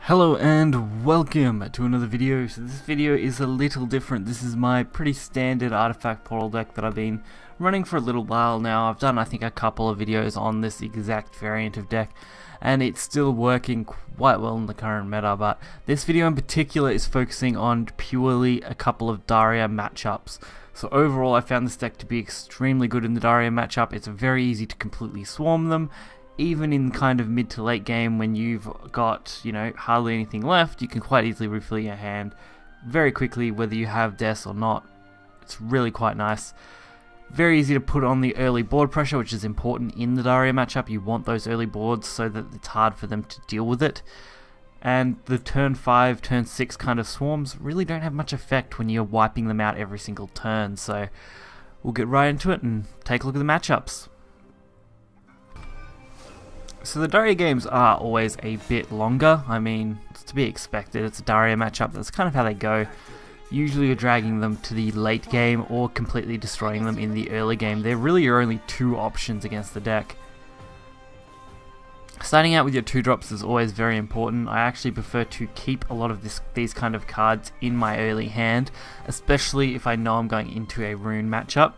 Hello and welcome to another video. So this video is a little different. This is my pretty standard artifact portal deck that I've been running for a little while now. I've done I think a couple of videos on this exact variant of deck and it's still working quite well in the current meta, but this video in particular is focusing on purely a couple of Daria matchups. So overall I found this deck to be extremely good in the Daria matchup. It's very easy to completely swarm them. Even in kind of mid to late game when you've got, hardly anything left, you can quite easily refill your hand very quickly whether you have Des or not. It's really quite nice. Very easy to put on the early board pressure, which is important in the Daria matchup. You want those early boards so that it's hard for them to deal with it. And the turn 5, turn 6 kind of swarms really don't have much effect when you're wiping them out every single turn. So we'll get right into it and take a look at the matchups. So the Daria games are always a bit longer. I mean, it's to be expected. It's a Daria matchup. That's kind of how they go. Usually you're dragging them to the late game or completely destroying them in the early game. There really are only two options against the deck. Starting out with your 2-drops is always very important. I actually prefer to keep a lot of these kind of cards in my early hand, especially if I know I'm going into a rune matchup.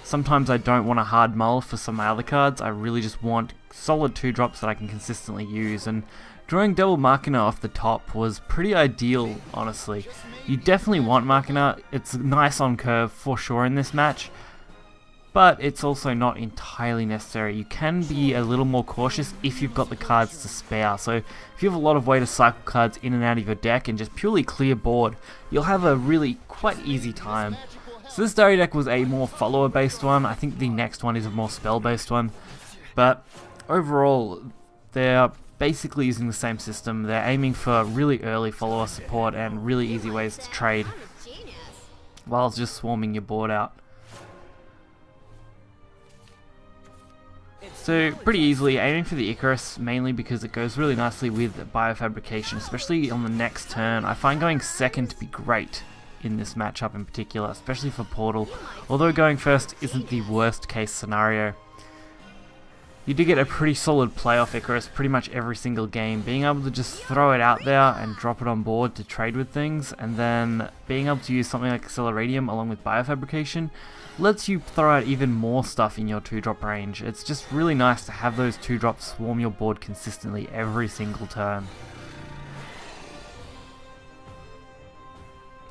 Sometimes I don't want a hard mull for some of my other cards. I really just want solid 2-drops that I can consistently use, and drawing double Machina off the top was pretty ideal, honestly. You definitely want Machina. It's nice on curve for sure in this match, but it's also not entirely necessary. You can be a little more cautious if you've got the cards to spare. So if you have a lot of way to cycle cards in and out of your deck and just purely clear board, you'll have a really quite easy time. So this Daria deck was a more follower based one. I think the next one is a more spell based one, but overall they're basically using the same system. They're aiming for really early follower support and really easy ways to trade while just swarming your board out. So pretty easily aiming for the Icarus, mainly because it goes really nicely with biofabrication, especially on the next turn. I find going second to be great in this matchup in particular, especially for Portal, although going first isn't the worst case scenario. You do get a pretty solid play off Icarus pretty much every single game, being able to just throw it out there and drop it on board to trade with things, and then being able to use something like Acceleradium along with biofabrication lets you throw out even more stuff in your 2-drop range. It's just really nice to have those 2-drops swarm your board consistently every single turn.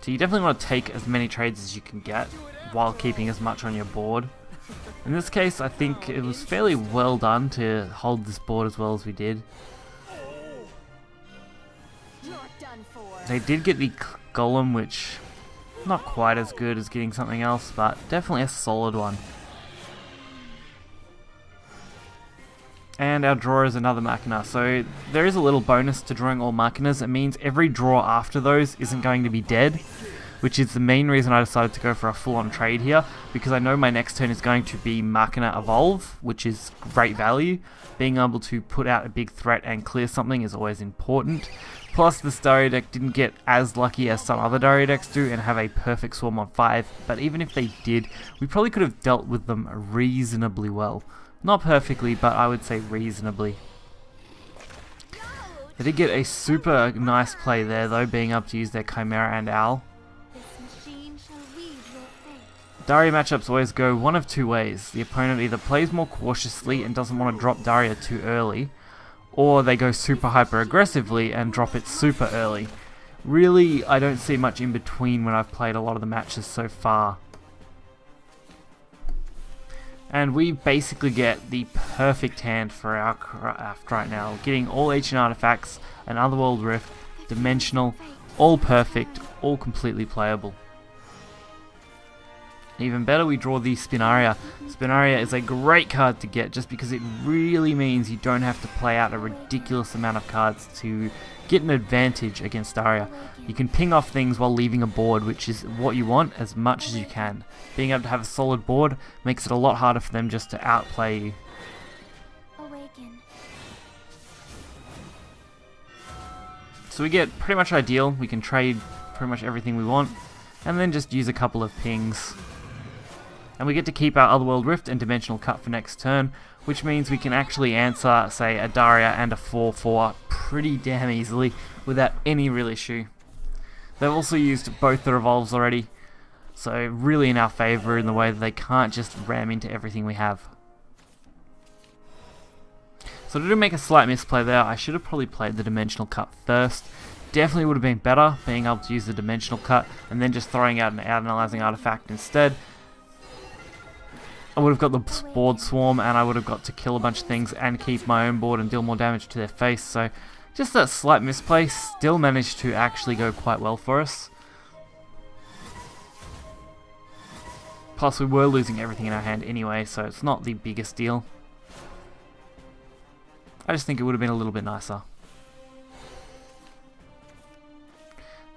So you definitely want to take as many trades as you can get while keeping as much on your board. In this case, I think it was fairly well done to hold this board as well as we did. They did get the Golem, which not quite as good as getting something else, but definitely a solid one. And our draw is another Machina, so there is a little bonus to drawing all Machinas. It means every draw after those isn't going to be dead, which is the main reason I decided to go for a full-on trade here, because I know my next turn is going to be Machina Evolve, which is great value. Being able to put out a big threat and clear something is always important. Plus, this Daria deck didn't get as lucky as some other Daria decks do and have a perfect swarm on 5, but even if they did, we probably could have dealt with them reasonably well. Not perfectly, but I would say reasonably. They did get a super nice play there though, being able to use their Chimera and Owl. Daria matchups always go one of two ways. The opponent either plays more cautiously and doesn't want to drop Daria too early, or they go super hyper aggressively and drop it super early. Really, I don't see much in between when I've played a lot of the matches so far. And we basically get the perfect hand for our craft right now. Getting all ancient artifacts, an Otherworld Rift, dimensional, all perfect, all completely playable. Even better, we draw the Spinaria. Spinaria is a great card to get just because it really means you don't have to play out a ridiculous amount of cards to get an advantage against Daria. You can ping off things while leaving a board, which is what you want as much as you can. Being able to have a solid board makes it a lot harder for them just to outplay you. So we get pretty much ideal. We can trade pretty much everything we want and then just use a couple of pings. And we get to keep our Otherworld Rift and Dimensional Cut for next turn, which means we can actually answer, say, a Daria and a 4/4 pretty damn easily without any real issue. They've also used both the revolves already, so really in our favour in the way that they can't just ram into everything we have. So to do make a slight misplay there, I should have probably played the dimensional cut first. Definitely would have been better being able to use the dimensional cut and then just throwing out an analyzing artifact instead. I would have got the board swarm and I would have got to kill a bunch of things and keep my own board and deal more damage to their face. So just that slight misplay still managed to actually go quite well for us. Plus we were losing everything in our hand anyway, so it's not the biggest deal. I just think it would have been a little bit nicer.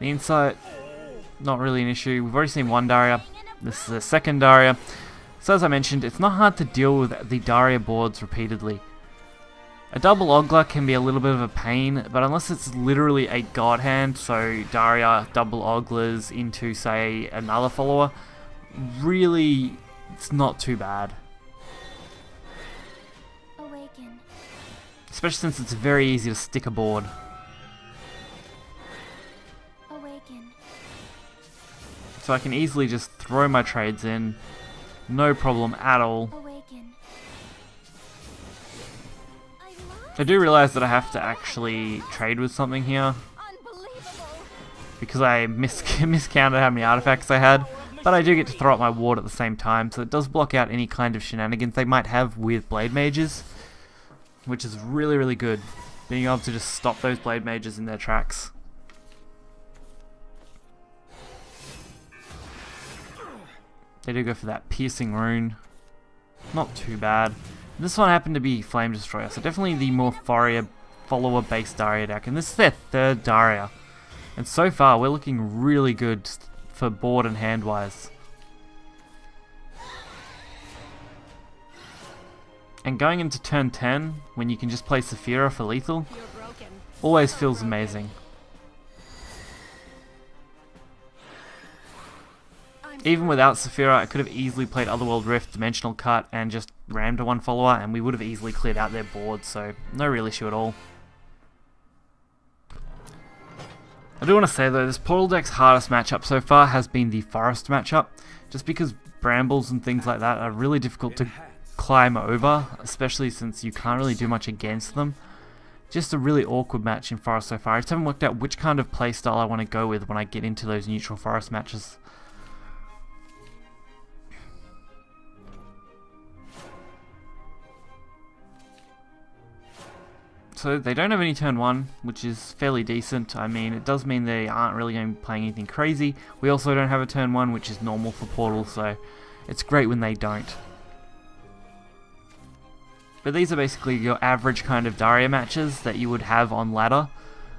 The insight, not really an issue. We've already seen one Daria. This is the second Daria. So as I mentioned, it's not hard to deal with the Daria boards repeatedly. A double Ogler can be a little bit of a pain, but unless it's literally a god hand, so Daria double Oglers into, say, another follower, really, it's not too bad. Awaken. Especially since it's very easy to stick a board. Awaken. So I can easily just throw my trades in, no problem at all. Awaken. I do realize that I have to actually trade with something here, because I miscounted how many artifacts I had, but I do get to throw up my ward at the same time, so it does block out any kind of shenanigans they might have with blade mages, which is really, really good, being able to just stop those blade mages in their tracks. They do go for that piercing rune, not too bad. This one happened to be Flame Destroyer, so definitely the more follower based Daria deck, and this is their third Daria. And so far we're looking really good for board and hand wise. And going into turn 10, when you can just play Saphira for lethal, always feels amazing. Even without Saphira, I could have easily played Otherworld Rift, Dimensional Cut, and just rammed to one follower, and we would have easily cleared out their board, so no real issue at all. I do want to say though, this Portal deck's hardest matchup so far has been the Forest matchup, just because brambles and things like that are really difficult to climb over, especially since you can't really do much against them. Just a really awkward match in Forest so far. I just haven't worked out which kind of playstyle I want to go with when I get into those neutral Forest matches. So they don't have any turn 1, which is fairly decent. I mean, it does mean they aren't really going to be playing anything crazy. We also don't have a turn 1, which is normal for Portal, so it's great when they don't. But these are basically your average kind of Daria matches that you would have on ladder.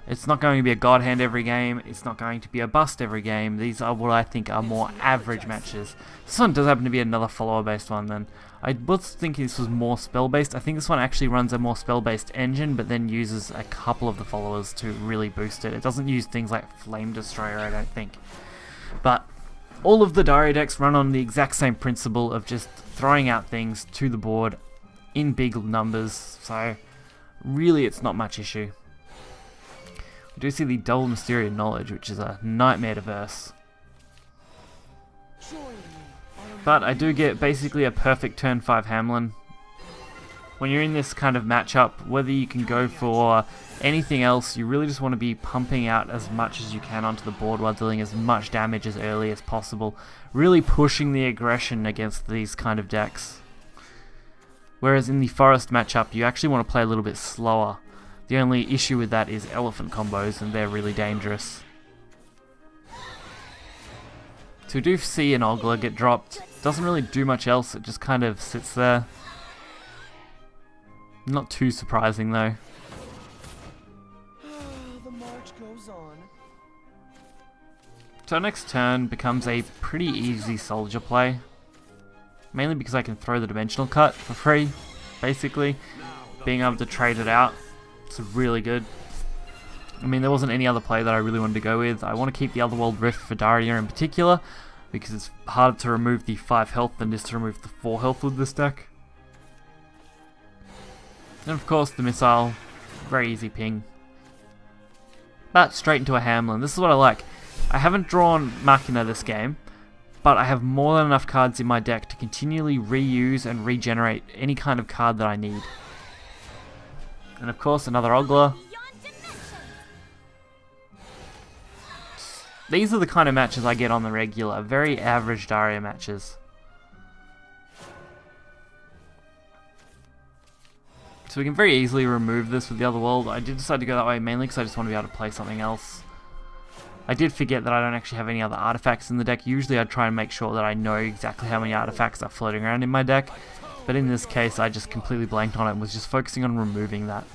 It's not going to be a god hand every game, it's not going to be a bust every game. These are what I think are more average matches. This one does happen to be another follower based one then. I was thinking this was more spell based. I think this one actually runs a more spell based engine, but then uses a couple of the followers to really boost it. It doesn't use things like Flame Destroyer, I don't think. But all of the Daria decks run on the exact same principle of just throwing out things to the board in big numbers, so really it's not much issue. We do see the Double Mysterious Knowledge, which is a nightmare to verse. But I do get basically a perfect turn 5 Hamlin. When you're in this kind of matchup, whether you can go for anything else, you really just want to be pumping out as much as you can onto the board while dealing as much damage as early as possible. Really pushing the aggression against these kind of decks. Whereas in the Forest matchup, you actually want to play a little bit slower. The only issue with that is elephant combos, and they're really dangerous. So we do see an Ogler get dropped. Doesn't really do much else, it just kind of sits there. Not too surprising though. The march goes on. So next turn becomes a pretty easy soldier play. Mainly because I can throw the Dimensional Cut for free, basically. Being able to trade it out, it's really good. I mean, there wasn't any other play that I really wanted to go with. I want to keep the Otherworld Rift for Daria in particular, because it's harder to remove the 5 health than it is to remove the 4 health with this deck. And of course the missile, very easy ping. but straight into a Hamlin. This is what I like. I haven't drawn Machina this game, but I have more than enough cards in my deck to continually reuse and regenerate any kind of card that I need. And of course, another Ogla. These are the kind of matches I get on the regular, very average Daria matches. So we can very easily remove this with the other world. I did decide to go that way mainly because I just want to be able to play something else. I did forget that I don't actually have any other artifacts in the deck. Usually I'd try and make sure that I know exactly how many artifacts are floating around in my deck. But in this case I just completely blanked on it and was just focusing on removing that.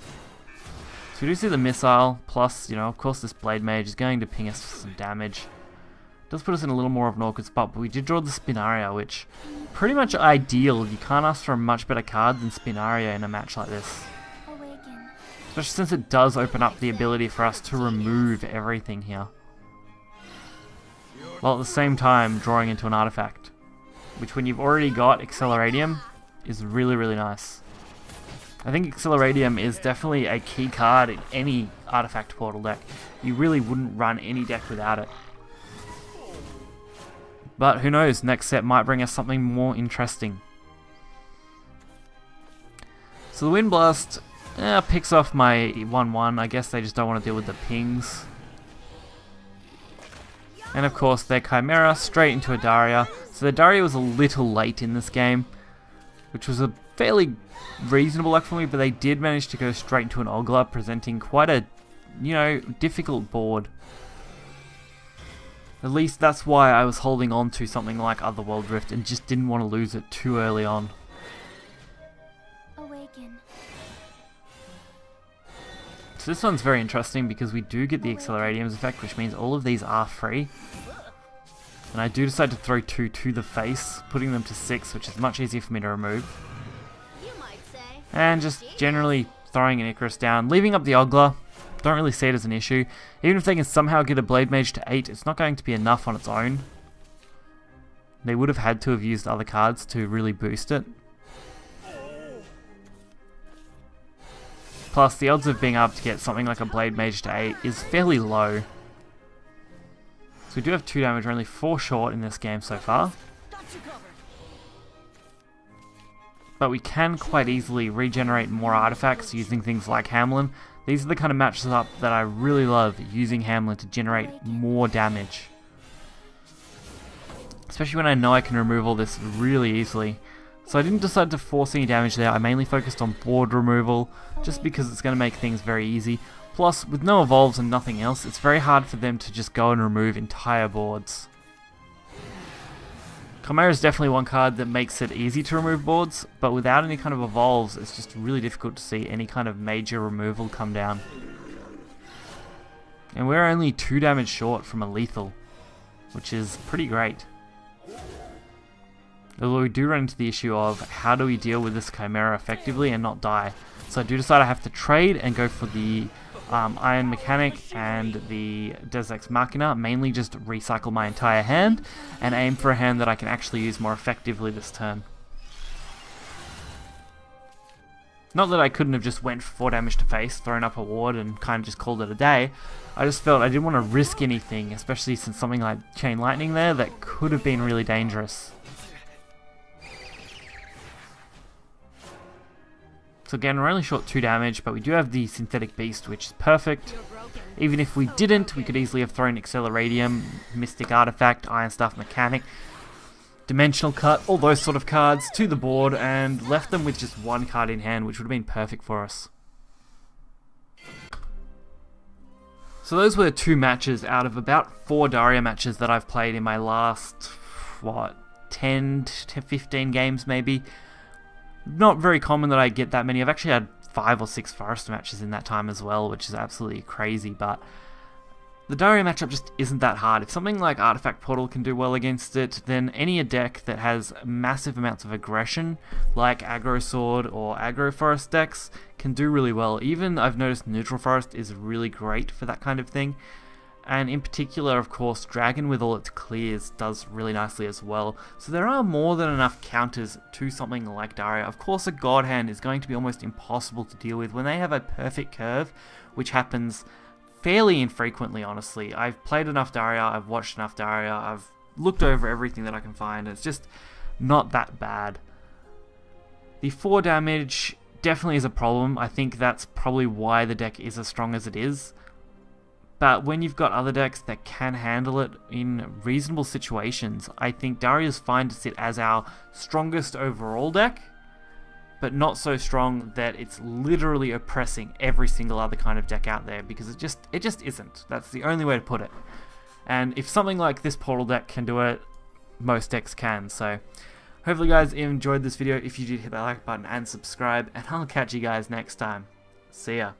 So we do see the missile, plus, you know, of course this Blade Mage is going to ping us for some damage. It does put us in a little more of an awkward spot, but we did draw the Spinaria, which pretty much ideal. You can't ask for a much better card than Spinaria in a match like this. Awaken. Especially since it does open up the ability for us to remove everything here. While at the same time drawing into an artifact. Which when you've already got Acceleradium is really, really nice. I think Acceleradium is definitely a key card in any artifact portal deck. You really wouldn't run any deck without it. But who knows, next set might bring us something more interesting. So the Wind Blast picks off my 1-1. I guess they just don't want to deal with the pings. And of course their Chimera straight into a Daria. So the Daria was a little late in this game, which was a fairly reasonable luck for me, but they did manage to go straight into an Ogla, presenting quite a, you know, difficult board. At least that's why I was holding on to something like Otherworld Rift and just didn't want to lose it too early on. Awaken. So this one's very interesting because we do get the Acceleradium's effect, which means all of these are free. And I do decide to throw 2 to the face, putting them to 6, which is much easier for me to remove. And just generally throwing an Icarus down, leaving up the Ogla. Don't really see it as an issue. Even if they can somehow get a Blade Mage to 8, it's not going to be enough on its own. They would have had to have used other cards to really boost it. Plus, the odds of being able to get something like a Blade Mage to 8 is fairly low. So we do have 2 damage, we're only 4 short in this game so far. But we can quite easily regenerate more artifacts using things like Hamlin. These are the kind of matches up that I really love, using Hamlin to generate more damage. Especially when I know I can remove all this really easily. So I didn't decide to force any damage there, I mainly focused on board removal, just because it's going to make things very easy. Plus, with no evolves and nothing else, it's very hard for them to just go and remove entire boards. Chimera is definitely one card that makes it easy to remove boards, but without any kind of evolves, it's just really difficult to see any kind of major removal come down. And we're only 2 damage short from a lethal, which is pretty great. Although we do run into the issue of how do we deal with this Chimera effectively and not die. So I do decide I have to trade and go for the Iron Mechanic and the Deus Ex Machina, mainly just recycle my entire hand and aim for a hand that I can actually use more effectively this turn. Not that I couldn't have just went for 4 damage to face, thrown up a ward and kind of just called it a day. I just felt I didn't want to risk anything, especially since something like Chain Lightning there that could have been really dangerous. So again, we're only short 2 damage, but we do have the Synthetic Beast, which is perfect. Even if we didn't, we could easily have thrown Acceleradium, Mystic Artifact, Iron Staff Mechanic, Dimensional Cut, all those sort of cards to the board, and left them with just 1 card in hand, which would have been perfect for us. So those were 2 matches out of about 4 Daria matches that I've played in my last, what, 10 to 15 games maybe. Not very common that I get that many. I've actually had 5 or 6 Forest matches in that time as well, which is absolutely crazy, but the Daria matchup just isn't that hard. If something like Artifact Portal can do well against it, then any deck that has massive amounts of aggression, like Aggro Sword or Aggro Forest decks, can do really well. Even I've noticed Neutral Forest is really great for that kind of thing. And in particular, of course, Dragon with all its clears does really nicely as well. So there are more than enough counters to something like Daria. Of course, a God Hand is going to be almost impossible to deal with when they have a perfect curve, which happens fairly infrequently, honestly. I've played enough Daria, I've watched enough Daria, I've looked over everything that I can find. It's just not that bad. The 4 damage definitely is a problem. I think that's probably why the deck is as strong as it is. But when you've got other decks that can handle it in reasonable situations, I think Daria's fine to sit as our strongest overall deck, but not so strong that it's literally oppressing every single other kind of deck out there, because it just isn't. That's the only way to put it. And if something like this Portal deck can do it, most decks can. So hopefully guys enjoyed this video. If you did, hit that like button and subscribe, and I'll catch you guys next time. See ya.